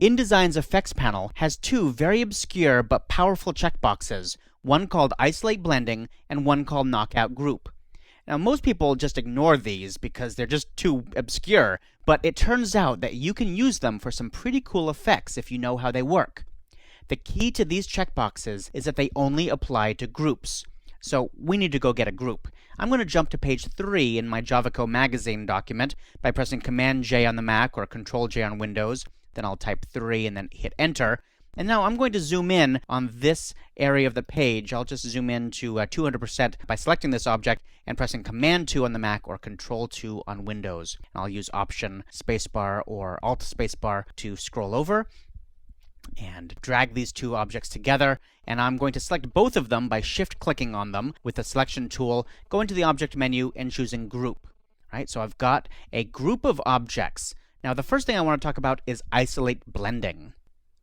InDesign's effects panel has two very obscure but powerful checkboxes, one called Isolate Blending and one called Knockout Group. Now, most people just ignore these because they're just too obscure, but it turns out that you can use them for some pretty cool effects if you know how they work. The key to these checkboxes is that they only apply to groups. So we need to go get a group. I'm going to jump to page 3 in my JavaCo magazine document by pressing Command-J on the Mac or Control-J on Windows. Then I'll type 3 and then hit Enter. And now I'm going to zoom in on this area of the page. I'll just zoom in to 200% by selecting this object and pressing Command-2 on the Mac or Control-2 on Windows. And I'll use Option spacebar or Alt spacebar to scroll over and drag these two objects together. And I'm going to select both of them by shift-clicking on them with the selection tool, go into the object menu, and choosing Group. Right? So I've got a group of objects. Now, the first thing I want to talk about is isolate blending.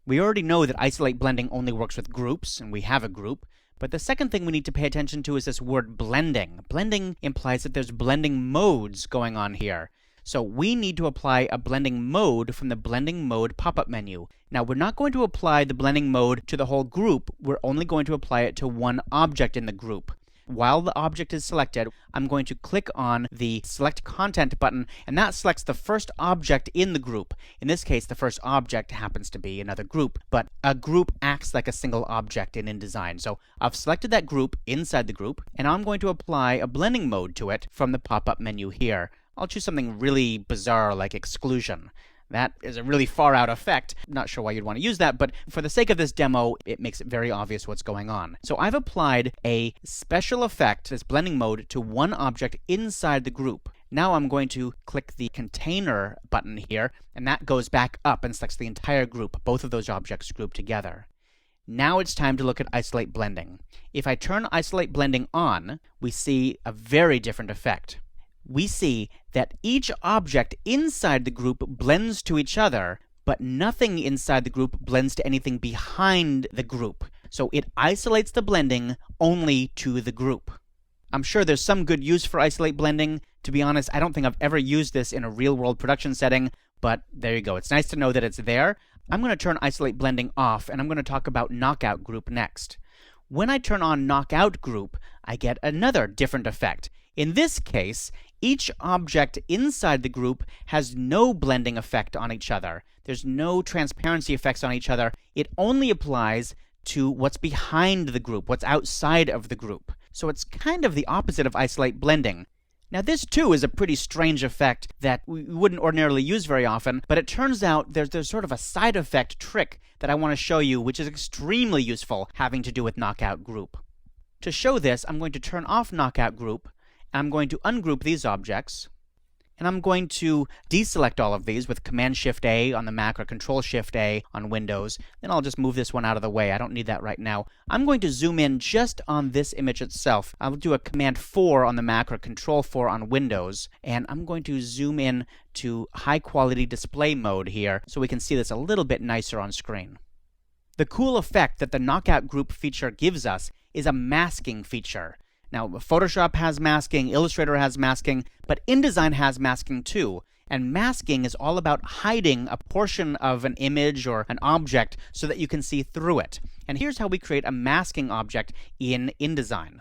We already know that isolate blending only works with groups, and we have a group. But the second thing we need to pay attention to is this word blending. Blending implies that there's blending modes going on here. So we need to apply a blending mode from the blending mode pop-up menu. Now, we're not going to apply the blending mode to the whole group. We're only going to apply it to one object in the group. While the object is selected, I'm going to click on the Select Content button, and that selects the first object in the group. In this case, the first object happens to be another group, but a group acts like a single object in InDesign. So I've selected that group inside the group, and I'm going to apply a blending mode to it from the pop-up menu here. I'll choose something really bizarre like exclusion. That is a really far-out effect. Not sure why you'd want to use that, but for the sake of this demo, it makes it very obvious what's going on. So I've applied a special effect, this blending mode, to one object inside the group. Now I'm going to click the Container button here, and that goes back up and selects the entire group, both of those objects grouped together. Now it's time to look at Isolate Blending. If I turn Isolate Blending on, we see a very different effect. We see that each object inside the group blends to each other, but nothing inside the group blends to anything behind the group. So it isolates the blending only to the group. I'm sure there's some good use for isolate blending. To be honest, I don't think I've ever used this in a real-world production setting, but there you go. It's nice to know that it's there. I'm going to turn isolate blending off, and I'm going to talk about Knockout Group next. When I turn on Knockout Group, I get another different effect. In this case, each object inside the group has no blending effect on each other. There's no transparency effects on each other. It only applies to what's behind the group, what's outside of the group. So it's kind of the opposite of isolate blending. Now this too is a pretty strange effect that we wouldn't ordinarily use very often, but it turns out there's sort of a side effect trick that I want to show you, which is extremely useful, having to do with Knockout Group. To show this, I'm going to turn off Knockout Group. I'm going to ungroup these objects, and I'm going to deselect all of these with Command-Shift-A on the Mac or Control-Shift-A on Windows. Then I'll just move this one out of the way. I don't need that right now. I'm going to zoom in just on this image itself. I'll do a Command-4 on the Mac or Control-4 on Windows, and I'm going to zoom in to high-quality display mode here so we can see this a little bit nicer on screen. The cool effect that the Knockout Group feature gives us is a masking feature. Now, Photoshop has masking, Illustrator has masking, but InDesign has masking too. And masking is all about hiding a portion of an image or an object so that you can see through it. And here's how we create a masking object in InDesign.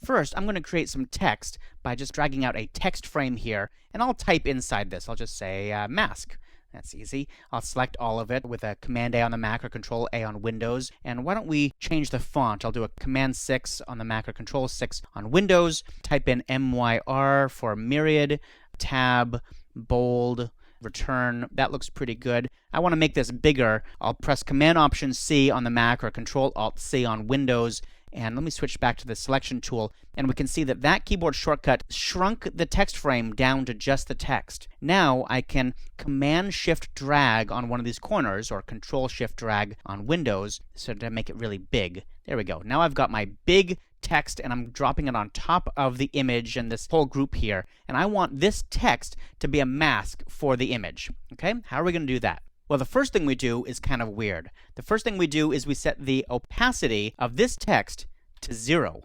First, I'm going to create some text by just dragging out a text frame here, and I'll type inside this. I'll just say mask. That's easy. I'll select all of it with a Command-A on the Mac or Control-A on Windows. And why don't we change the font? I'll do a Command-6 on the Mac or Control-6 on Windows. Type in MYR for myriad, tab, bold, return. That looks pretty good. I want to make this bigger. I'll press Command-Option-C on the Mac or Control-Alt-C on Windows. And let me switch back to the selection tool, and we can see that that keyboard shortcut shrunk the text frame down to just the text. Now I can Command-Shift-Drag on one of these corners, or Control-Shift-Drag on Windows, so to make it really big. There we go. Now I've got my big text, and I'm dropping it on top of the image and this whole group here. And I want this text to be a mask for the image. Okay? How are we going to do that? Well, the first thing we do is kind of weird. The first thing we do is we set the opacity of this text to 0.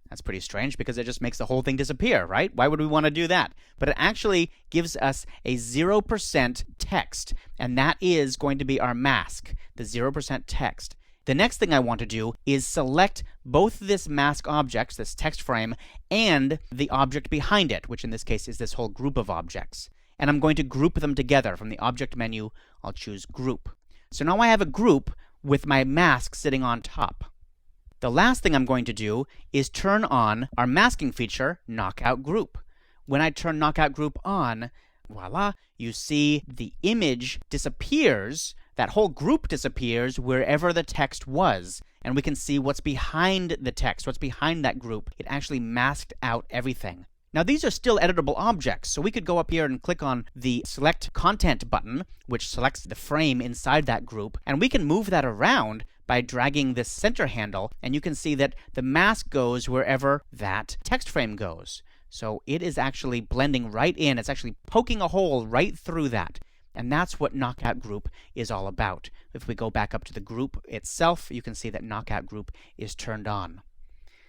That's pretty strange because it just makes the whole thing disappear, right? Why would we want to do that? But it actually gives us a 0% text, and that is going to be our mask, the 0% text. The next thing I want to do is select both this mask object, this text frame, and the object behind it, which in this case is this whole group of objects. And I'm going to group them together. From the object menu, I'll choose Group. So now I have a group with my mask sitting on top. The last thing I'm going to do is turn on our masking feature, Knockout Group. When I turn Knockout Group on, voila, you see the image disappears, that whole group disappears wherever the text was. And we can see what's behind the text, what's behind that group. It actually masked out everything. Now these are still editable objects, so we could go up here and click on the Select Content button, which selects the frame inside that group, and we can move that around by dragging this center handle, and you can see that the mask goes wherever that text frame goes. So it is actually blending right in. It's actually poking a hole right through that. And that's what Knockout Group is all about. If we go back up to the group itself, you can see that Knockout Group is turned on.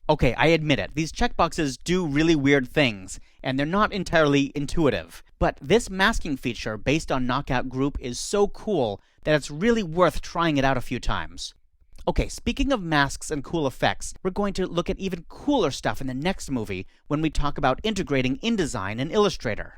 Okay, I admit it. These checkboxes do really weird things, and they're not entirely intuitive. But this masking feature based on Knockout Group is so cool that it's really worth trying it out a few times. Okay, speaking of masks and cool effects, we're going to look at even cooler stuff in the next movie when we talk about integrating InDesign and Illustrator.